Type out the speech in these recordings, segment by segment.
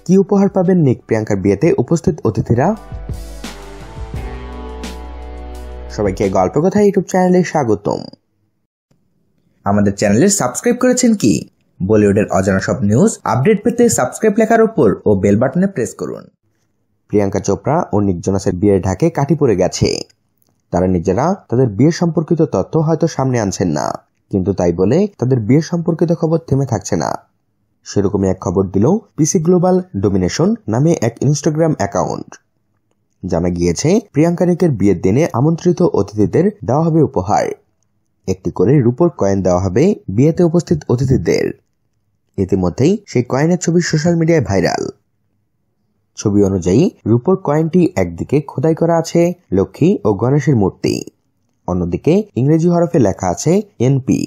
কি উপহার পাবেন নিক প্রিয়াঙ্কার বিয়েতে উপস্থিত অতিথিরা? সবাইকে গল্প কথা ইউটিউব চ্যানেলে স্বাগতম। আমাদের চ্যানেলে সাবস্ক্রাইব করেছেন কি? বলিউডের অজানা সব নিউজ আপডেট পেতে সাবস্ক্রাইব লেখার উপর ও বেল বাটনে প্রেস করুন। প্রিয়াঙ্কা চোপড়া ও নিক জোনাসের বিয়ের ঢাকে কাঠি পড়ে গেছে। তারা নিজেরা তাদের বিয়ে সম্পর্কিত তথ্য হয়তো সামনে আনছেন না, কিন্তু তাই বলে তাদের বিয়ে সম্পর্কিত খবর থেমে থাকছে না। সেরকমই এক খবর দিল পিসি গ্লোবাল ডোমিনেশন নামে এক ইনস্টাগ্রাম অ্যাকাউন্ট। জানা গিয়েছে প্রিয়াঙ্কা নিকের বিয়ের দিনে আমন্ত্রিত অতিথিদের দেওয়া হবে উপহার। একটি করে রূপোর কয়েন দেওয়া হবে বিয়েতে উপস্থিত অতিথিদের। ইতিমধ্যেই সেই কয়েনের ছবি সোশ্যাল মিডিয়ায় ভাইরাল। ছবি অনুযায়ী রূপোর কয়েনটি একদিকে খোদাই করা আছে লক্ষ্মী ও গণেশের মূর্তি, অন্যদিকে ইংরেজি হরফে লেখা আছে এনপি।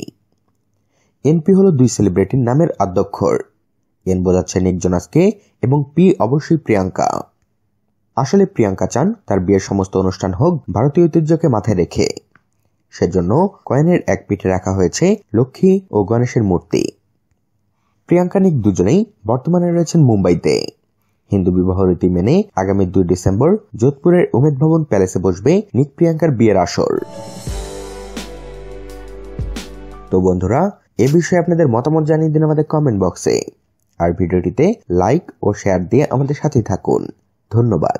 এনপি হলো দুই সেলিব্রিটির নামের আদ্যক্ষর। এন বোঝাচ্ছে নিক জোনাসকে এবং পি অবশ্যই প্রিয়াঙ্কা। আসলে প্রিয়াঙ্কা চান তার বিয়ের সমস্ত অনুষ্ঠান হোক ভারতীয় ঐতিহ্যকে মাথায় রেখে। সেজন্য কয়েনের এক পিঠে রাখা হয়েছে লক্ষ্মী ও গণেশের মূর্তি। প্রিয়াঙ্কা নিক দুজনেই বর্তমানে রয়েছেন মুম্বাইতে। হিন্দু বিবাহ রীতি মেনে আগামী 2 ডিসেম্বর যোধপুরের উমেদ ভবন প্যালেসে বসবে নিক প্রিয়াঙ্কার বিয়ের আসর। তো বন্ধুরা, এ বিষয়ে আপনাদের মতামত জানিয়ে দিন আমাদের কমেন্ট বক্সে। আর ভিডিওটিতে লাইক ও শেয়ার দিয়ে আমাদের সাথে থাকুন। ধন্যবাদ।